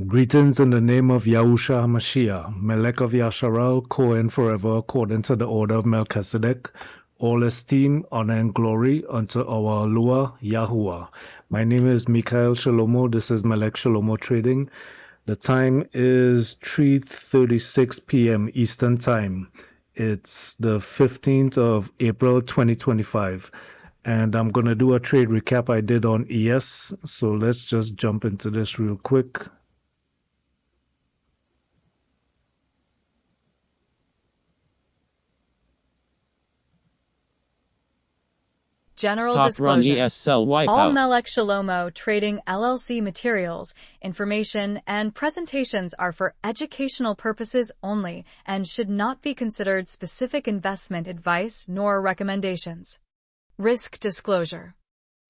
Greetings in the name of Yahusha HaMashiach, Melech of Yasharal, Cohen forever, according to the order of Melchizedek. All esteem, honor, and glory unto our Lua Yahuwah. My name is MELEK Shelomoh. This is MELEK Shelomoh Trading. The time is 3:36 p.m. Eastern Time. It's the 15th of April 2025. And I'm going to do a trade recap I did on ES. So let's just jump into this real quick. General Stop disclosure. run ES sell wipe All out. MELEK Shelomoh Trading LLC materials, information, and presentations are for educational purposes only and should not be considered specific investment advice nor recommendations. Risk disclosure.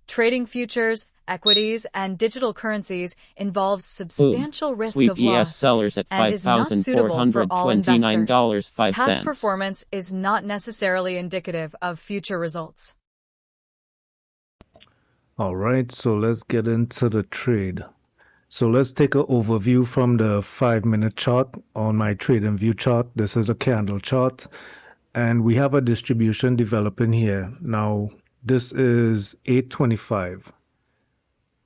Trading futures, equities, and digital currencies involves substantial risk Sweep of ES loss sellers at and is not suitable for all investors. $5,429.05. Past performance is not necessarily indicative of future results. All right, so let's get into the trade. So let's take an overview from the 5-minute chart on my trading view chart. This is a candle chart, and we have a distribution developing here. Now, this is 825,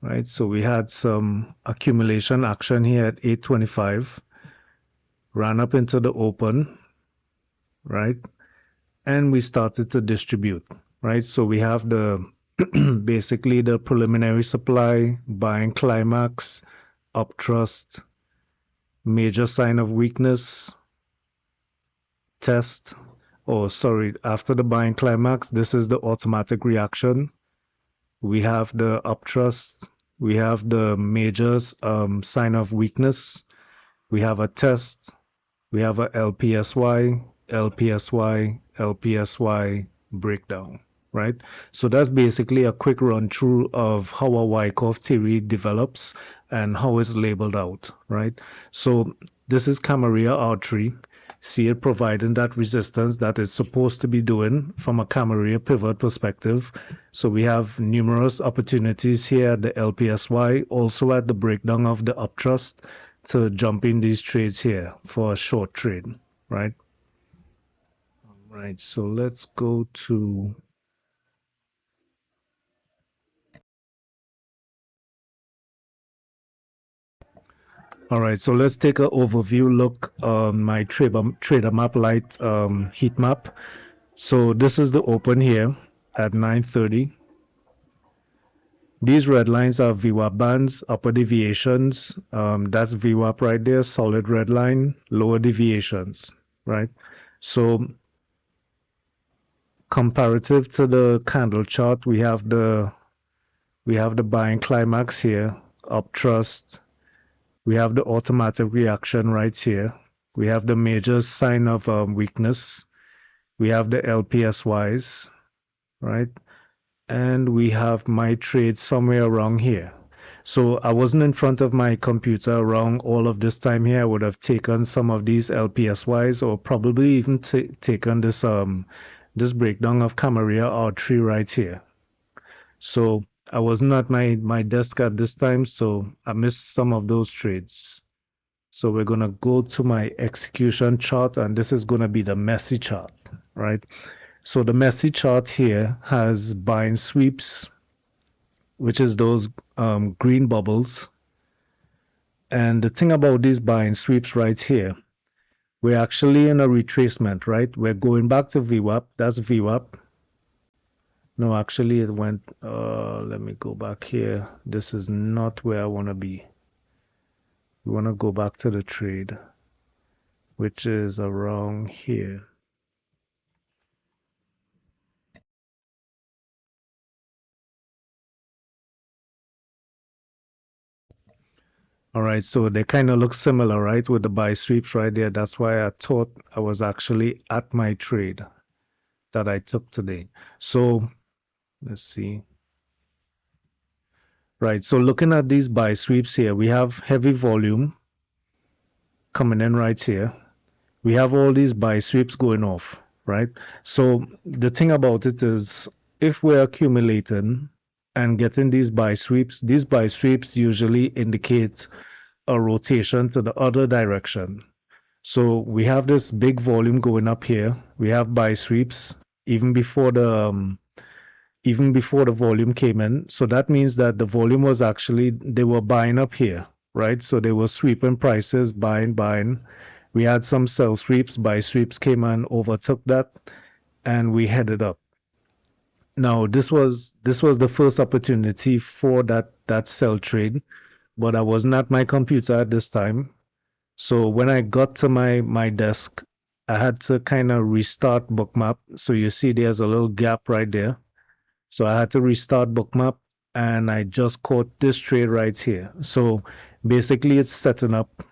right? So we had some accumulation action here at 825, ran up into the open, right? And we started to distribute, right? So we have the basically the preliminary supply, buying climax, uptrust, major sign of weakness, test. Oh, sorry, after the buying climax, this is the automatic reaction. We have the uptrust, we have the major sign of weakness, we have a test, we have a LPSY, LPSY, LPSY breakdown. Right? So that's basically a quick run through of how a Wyckoff theory develops and how it's labeled out, right? So this is Camarilla R3. See it providing that resistance that it's supposed to be doing from a Camarilla pivot perspective. So we have numerous opportunities here at the LPSY, also at the breakdown of the uptrust to jump in these trades here for a short trade, right? All right, so let's go to All right, so let's take an overview look on my trader map light heat map. So this is the open here at 9:30. These red lines are VWAP bands, upper deviations. That's VWAP right there, solid red line, lower deviations, right? So comparative to the candle chart, we have the buying climax here, uptrust. We have the automatic reaction right here. We have the major sign of weakness. We have the LPSYs, right? And we have my trade somewhere around here. So I wasn't in front of my computer around all of this time here. I would have taken some of these LPSYs or probably even taken this this breakdown of Camarilla R3 right here. So I wasn't at my desk at this time, so I missed some of those trades. So we're going to go to my execution chart, and this is going to be the messy chart, right? So the messy chart here has buying sweeps, which is those green bubbles. And the thing about these buying sweeps right here, we're actually in a retracement, right? We're going back to VWAP. That's VWAP. No, actually it went, let me go back here. This is not where I want to be. We want to go back to the trade, which is around here. All right, so they kind of look similar, right, with the buy sweeps right there. That's why I thought I was actually at my trade that I took today. So let's see. Right, so looking at these buy sweeps here, we have heavy volume coming in right here. We have all these buy sweeps going off, right? So the thing about it is, if we're accumulating and getting these buy sweeps usually indicate a rotation to the other direction. So we have this big volume going up here. We have buy sweeps even before the volume came in. So that means that the volume was actually they were buying up here, right? So they were sweeping prices, buying. We had some sell sweeps, buy sweeps came and overtook that, and we headed up. Now this was the first opportunity for that sell trade, but I wasn't at my computer at this time. So when I got to my desk, I had to kind of restart Bookmap. So you see there's a little gap right there. So I had to restart Bookmap and I just caught this trade right here. So basically it's setting up.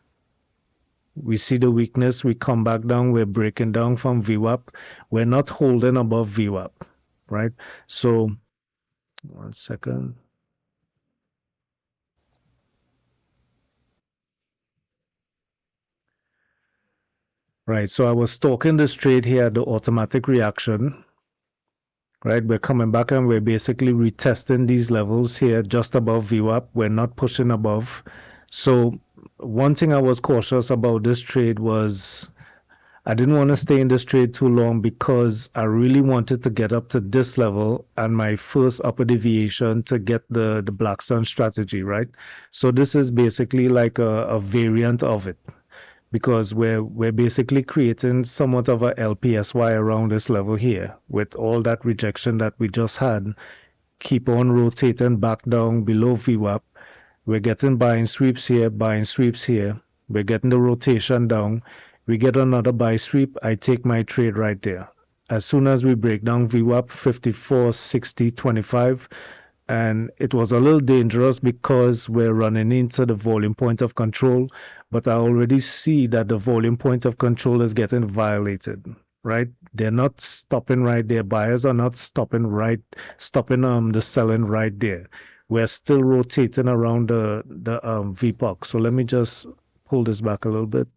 We see the weakness, we come back down, we're breaking down from VWAP. We're not holding above VWAP, right? So 1 second. Right, so I was talking this trade here, the automatic reaction, right? We're coming back and we're basically retesting these levels here just above VWAP. We're not pushing above. So one thing I was cautious about this trade was I didn't want to stay in this trade too long because I really wanted to get up to this level and my first upper deviation to get the Black Sun strategy, right? So this is basically like a variant of it because we're basically creating somewhat of a LPSY around this level here with all that rejection that we just had. Keep on rotating back down below VWAP. We're getting buying sweeps here, buying sweeps here. We're getting the rotation down. We get another buy sweep. I take my trade right there. As soon as we break down VWAP 54, 60, 25, and it was a little dangerous because we're running into the volume point of control, but I already see that the volume point of control is getting violated, right? They're not stopping right there. Buyers are not stopping the selling right there. We're still rotating around the VPOC. So let me just pull this back a little bit.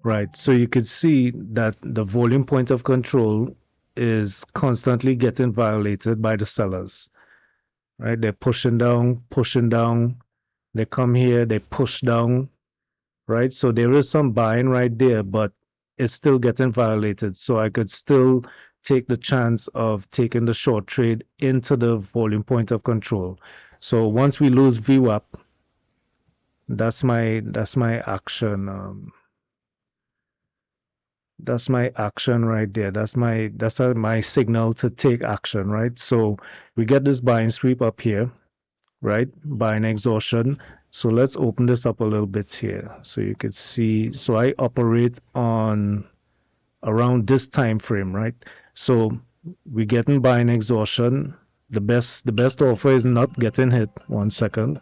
Right. So you could see that the volume point of control is constantly getting violated by the sellers, right? They're pushing down, pushing down. They come here, they push down, right? So there is some buying right there, but it's still getting violated. So I could still take the chance of taking the short trade into the volume point of control. So once we lose VWAP, that's my action. That's my action right there. That's my signal to take action, right? So we get this buying sweep up here, right? Buying exhaustion. So let's open this up a little bit here so you can see. So I operate on around this time frame, right? So we getting buying exhaustion. The best offer is not getting hit. 1 second.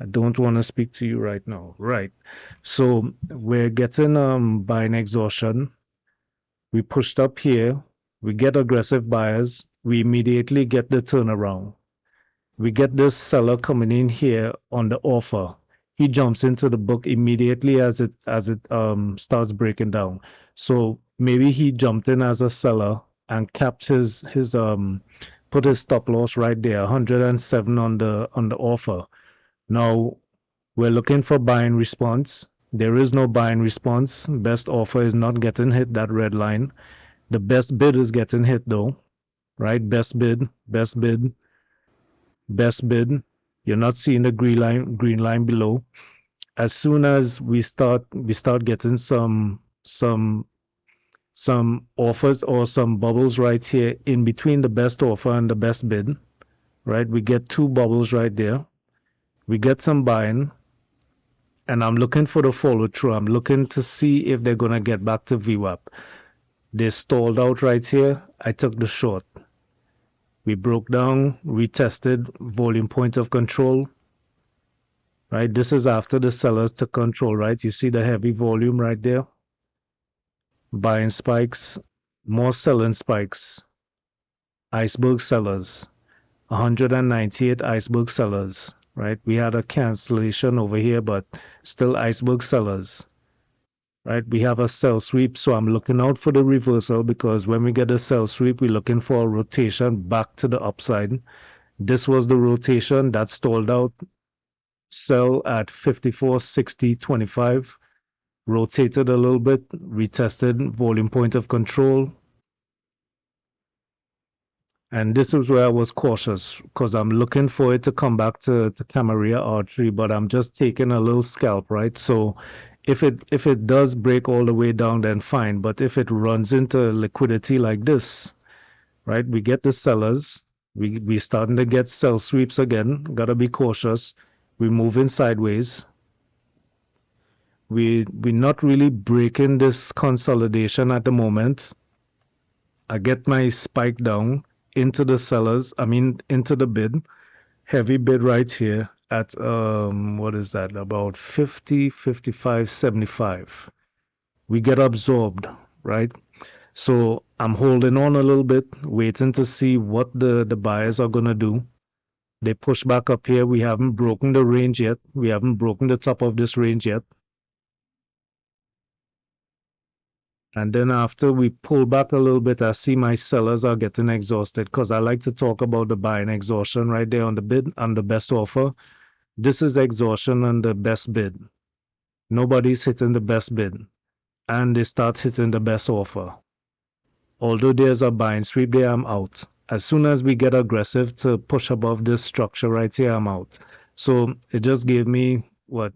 I don't want to speak to you right now. Right. So we're getting buying exhaustion. We pushed up here. We get aggressive buyers. We immediately get the turnaround. We get this seller coming in here on the offer. He jumps into the book immediately as it starts breaking down. So maybe he jumped in as a seller and capped his put his stop loss right there, 107 on the offer. Now we're looking for buying response. There is no buying response. Best offer is not getting hit, that red line. The best bid is getting hit though, right? Best bid, best bid, best bid. You're not seeing the green line below. As soon as we start getting some offers or some bubbles right here in between the best offer and the best bid, right? We get two bubbles right there. We get some buying, and I'm looking for the follow through. I'm looking to see if they're gonna get back to VWAP. They stalled out right here. I took the short. We broke down, retested volume point of control, right? This is after the sellers took control, right? You see the heavy volume right there. Buying spikes, more selling spikes. Iceberg sellers, 198 iceberg sellers, right? We had a cancellation over here, but still iceberg sellers, right? We have a sell sweep, so I'm looking out for the reversal because when we get a sell sweep, we're looking for a rotation back to the upside. This was the rotation that stalled out. Sell at 54.60.25. Rotated a little bit, retested volume point of control. And this is where I was cautious because I'm looking for it to come back to Camarilla artery, but I'm just taking a little scalp, right? So if it does break all the way down, then fine. But if it runs into liquidity like this, right? We get the sellers. We starting to get sell sweeps again. Gotta be cautious. We're moving sideways. We're not really breaking this consolidation at the moment. I get my spike down into the sellers, into the bid, heavy bid right here at what is that, about 50, 55, 75. We get absorbed, right? So I'm holding on a little bit, waiting to see what the buyers are gonna do. They push back up here. We haven't broken the range yet. We haven't broken the top of this range yet. And then after we pull back a little bit, I see my sellers are getting exhausted because I like to talk about the buying exhaustion right there on the bid, on the best offer. This is exhaustion on the best bid. Nobody's hitting the best bid. And they start hitting the best offer. Although there's a buying sweep there, I'm out. As soon as we get aggressive to push above this structure right here, I'm out. So it just gave me what,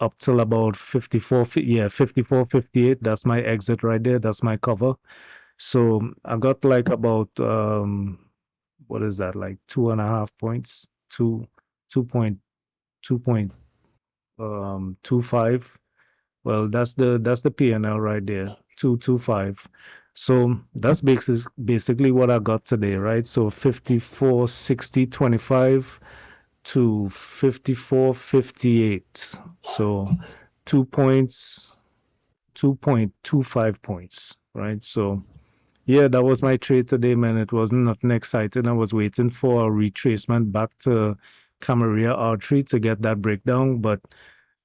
up till about 54, yeah, 54, 58. That's my exit right there. That's my cover. So I got like about what is that, like 2.5 points, 2.25. Well, that's the P&L right there, 225. So that's basically what I got today, right? So 54.60.25 to 54.58. So 2 points, 2.25 points, right? So yeah, that was my trade today, man. It wasn't nothing exciting. I was waiting for a retracement back to Camarilla artery to get that breakdown, but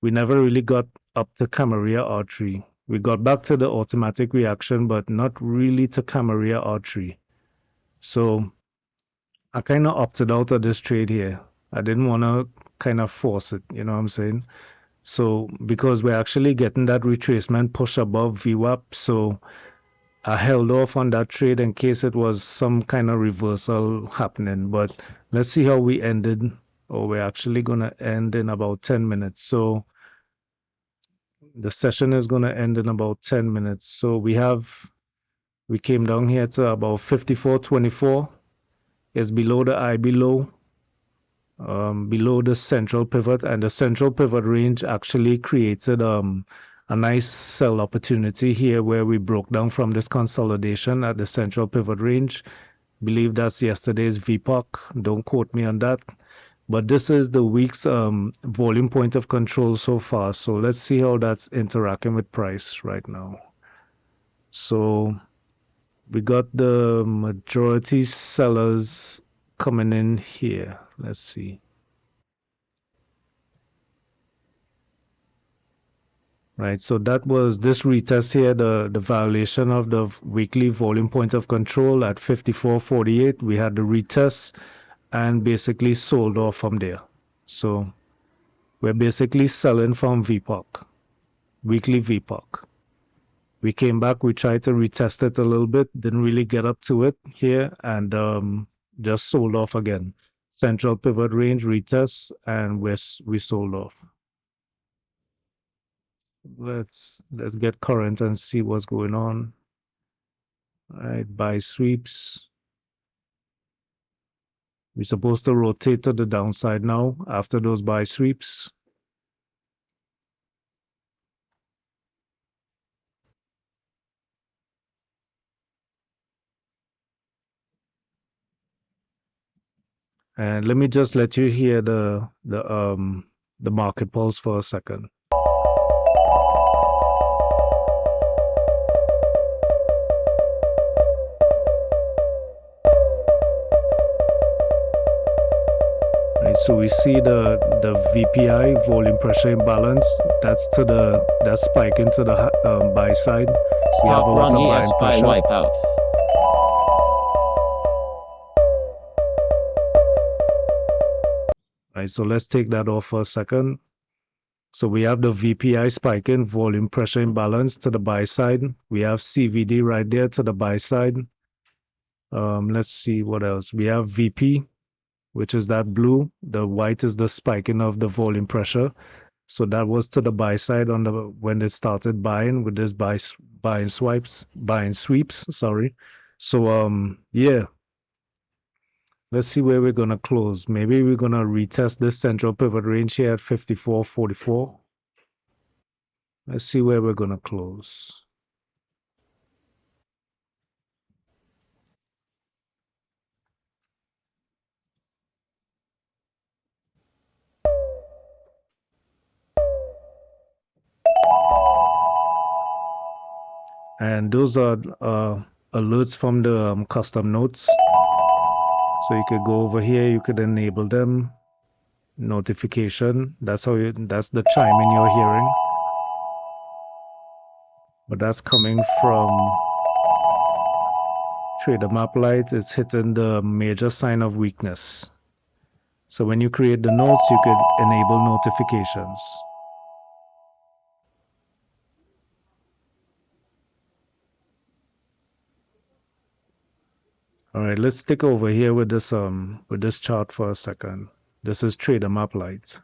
we never really got up to Camarilla artery. We got back to the automatic reaction, but not really to Camarilla artery. So I kind of opted out of this trade here. I didn't want to kind of force it, you know what I'm saying? So because we're actually getting that retracement push above VWAP, so I held off on that trade in case it was some kind of reversal happening. But let's see how we ended, or we're actually going to end in about 10 minutes. So the session is going to end in about 10 minutes. So we came down here to about 54.24. It's below the IB low, below the central pivot, and the central pivot range actually created a nice sell opportunity here where we broke down from this consolidation at the central pivot range. Believe that's yesterday's VPOC. Don't quote me on that. But this is the week's volume point of control so far. So let's see how that's interacting with price right now. So we got the majority sellers coming in here. Let's see. Right, so that was this retest here, the violation of the weekly volume point of control at 54.48. We had the retest and basically sold off from there. So we're basically selling from VPOC, weekly VPOC. We came back, we tried to retest it a little bit, didn't really get up to it here, and just sold off again. Central pivot range retest, and we sold off. Let's get current and see what's going on. All right, buy sweeps. We're supposed to rotate to the downside now after those buy sweeps. And let me just let you hear the market pulse for a second. Right, so we see the VPI, volume pressure imbalance. That's spike into the buy side. We have a lot of buying pressure. Wipeout. Right, so let's take that off for a second. So we have the VPI spike in volume pressure imbalance to the buy side. We have CVD right there to the buy side. Let's see what else. We have VP, which is that blue. The white is the spiking of the volume pressure. So that was to the buy side on the when it started buying with this buying sweeps. Sorry. So yeah, let's see where we're gonna close. Maybe we're gonna retest this central pivot range here at 54.44. Let's see where we're gonna close. And those are alerts from the custom notes. So you could go over here, you could enable them. Notification. That's that's the chiming you're hearing. But that's coming from trader map light. It's hitting the major sign of weakness. So when you create the notes, you could enable notifications. All right, let's stick over here with this chart for a second. This is trader map light.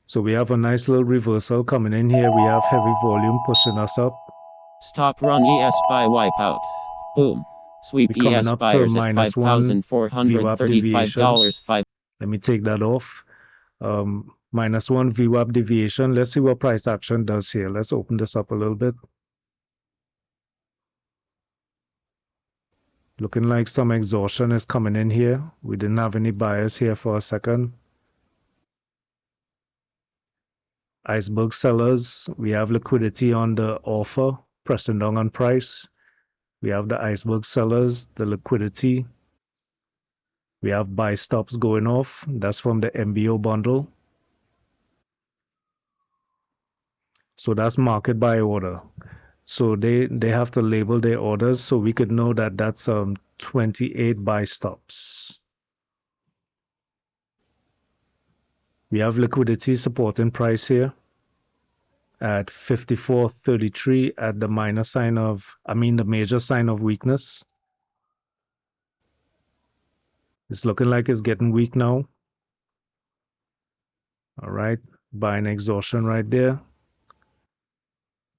So we have a nice little reversal coming in here. We have heavy volume pushing us up. Stop run ES by wipeout. Boom. Sweep We're coming ES up to buyers at -1 VWAP deviation. $5,435. Let me take that off. -1 VWAP deviation. Let's see what price action does here. Let's open this up a little bit. Looking like some exhaustion is coming in here. We didn't have any buyers here for a second. Iceberg sellers. We have liquidity on the offer, pressing down on price. We have the iceberg sellers, the liquidity. We have buy stops going off. That's from the MBO bundle. So that's market buy order. So they have to label their orders so we could know that that's 28 buy stops. We have liquidity supporting price here at 54.33 at the the major sign of weakness. It's looking like it's getting weak now. All right, buying exhaustion right there.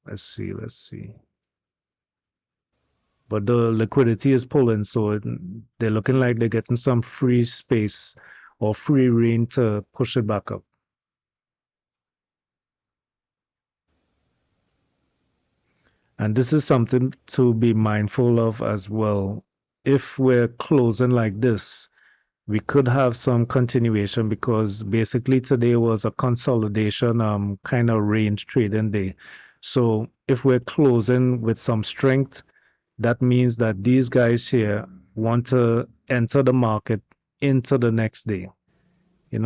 Let's see. But the liquidity is pulling, so they're looking like they're getting some free space or free rein to push it back up. And this is something to be mindful of as well. If we're closing like this, we could have some continuation because basically today was a consolidation kind of range trading day. So if we're closing with some strength, that means that these guys here want to enter the market into the next day.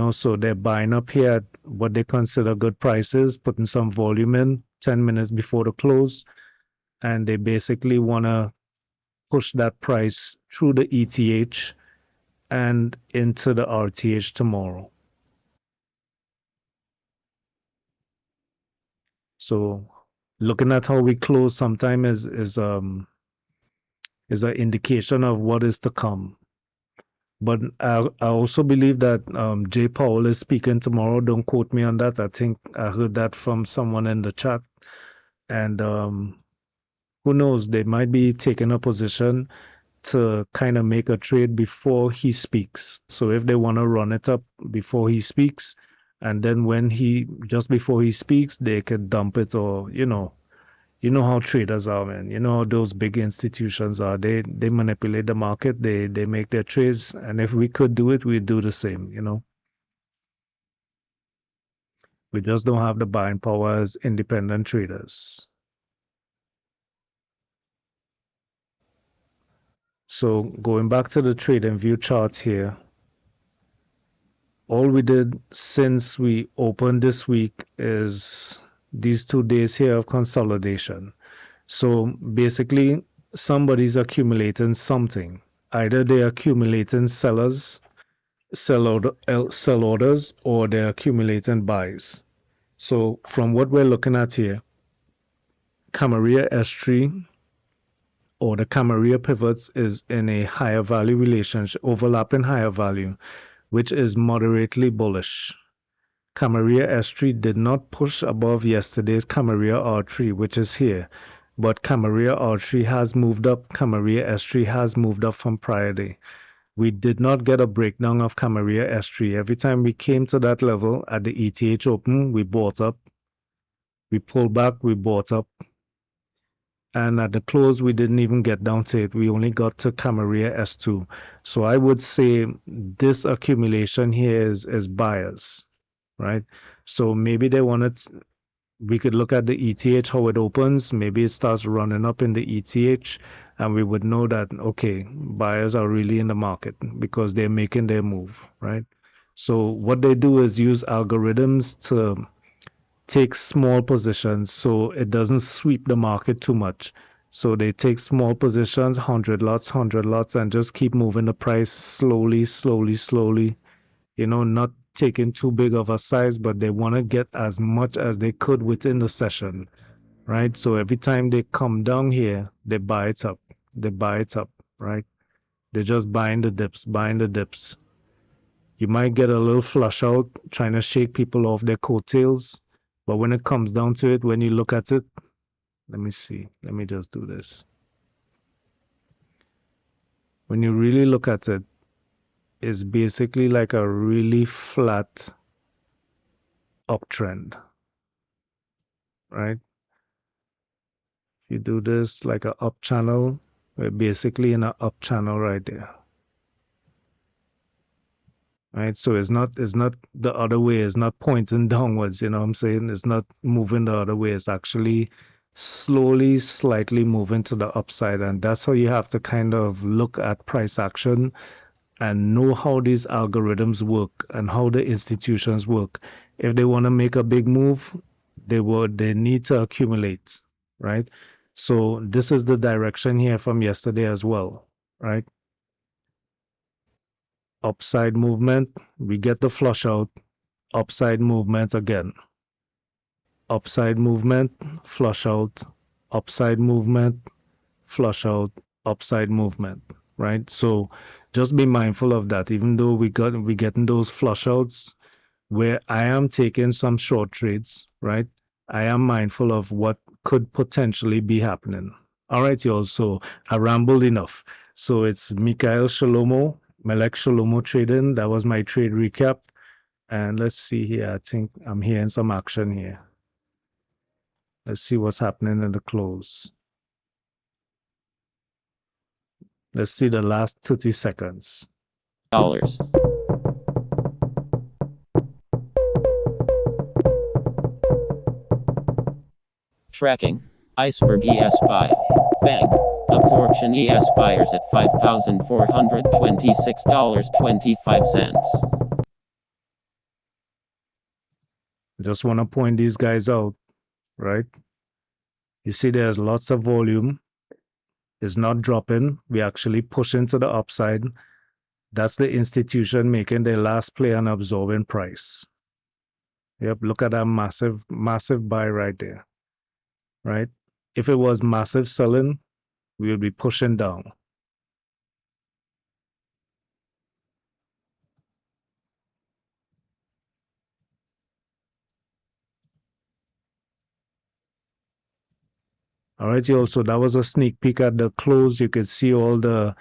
So they're buying up here at what they consider good prices, putting some volume in 10 minutes before the close, and they basically want to push that price through the ETH and into the RTH tomorrow. So looking at how we close sometime is an indication of what is to come. But I also believe that Jay Powell is speaking tomorrow. Don't quote me on that. I think I heard that from someone in the chat. And who knows, they might be taking a position to kind of make a trade before he speaks. So if they want to run it up before he speaks, and then just before he speaks, they could dump it, or you know how traders are, man. You know how those big institutions are. They manipulate the market. They make their trades, and if we could do it, we'd do the same. We just don't have the buying power as independent traders. So going back to the trade and view charts here, all we did since we opened this week is these 2 days here of consolidation. So basically, somebody's accumulating something. Either they're accumulating sell orders, or they're accumulating buys. So from what we're looking at here, Camarilla S3 or the Camarilla pivots is in a higher value relationship, overlapping higher value, which is moderately bullish. Camarilla S3 did not push above yesterday's Camarilla R3, which is here, but Camarilla R3 has moved up. Camarilla S3 has moved up from prior day. We did not get a breakdown of Camarilla S3. Every time we came to that level at the ETH open, we bought up. We pulled back, we bought up. And at the close, we didn't even get down to it. We only got to Camarilla S2. So I would say this accumulation here is buyers, right? So maybe they wanted, we could look at the ETH, how it opens. Maybe it starts running up in the ETH, and we would know that, okay, buyers are really in the market because they're making their move, right? So what they do is use algorithms to take small positions so it doesn't sweep the market too much. So they take small positions, 100 lots, and just keep moving the price slowly, not taking too big of a size, but they want to get as much as they could within the session, right? So every time they come down here, they buy it up, right? They're just buying the dips. You might get a little flush out trying to shake people off their coattails. But when it comes down to it, when you look at it, let me see. Let me just do this. When you really look at it, it's basically like a really flat uptrend, right? If you do this like an up channel, we're basically in an up channel right there. Right, so it's not the other way. It's not pointing downwards. You know what I'm saying? It's not moving the other way. It's actually slowly, slightly moving to the upside, and that's how you have to kind of look at price action and know how these algorithms work and how the institutions work. If they want to make a big move, they need to accumulate, right? So this is the direction here from yesterday as well, right? Upside movement, we get the flush out, upside movement again. Upside movement, flush out, upside movement, flush out, upside movement, right? So just be mindful of that. Even though we getting those flush outs where I am taking some short trades, right? I am mindful of what could potentially be happening. All right, y'all. So I rambled enough. So it's Mikhail Shalomo, MELEK Shelemoh Trading. That was my trade recap. And let's see here. I think I'm hearing some action here. Let's see what's happening in the close. Let's see the last 30 seconds. Dollars. Tracking. Iceberg ES buy. Bang. Absorption ES buyers at $5,426.25. Just want to point these guys out, right? You see there's lots of volume. It's not dropping. We actually pushing to the upside. That's the institution making their last play and absorbing price. Yep, look at that massive buy right there, right? If it was massive selling, we would be pushing down. All right, y'all. So that was a sneak peek at the close. You can see all the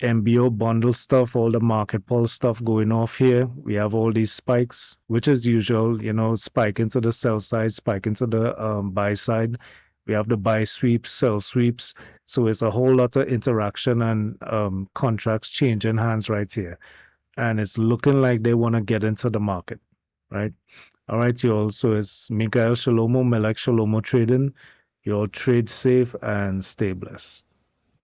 MBO bundle stuff, all the market pulse stuff going off here. We have all these spikes, which is usual, spike into the sell side, spike into the buy side. We have the buy sweeps, sell sweeps. So it's a whole lot of interaction and contracts changing hands right here. And it's looking like they want to get into the market, right? All right, y'all. So it's Mikhail Shalomo, MELEK Shelemoh Trading. Y'all trade safe and stay blessed.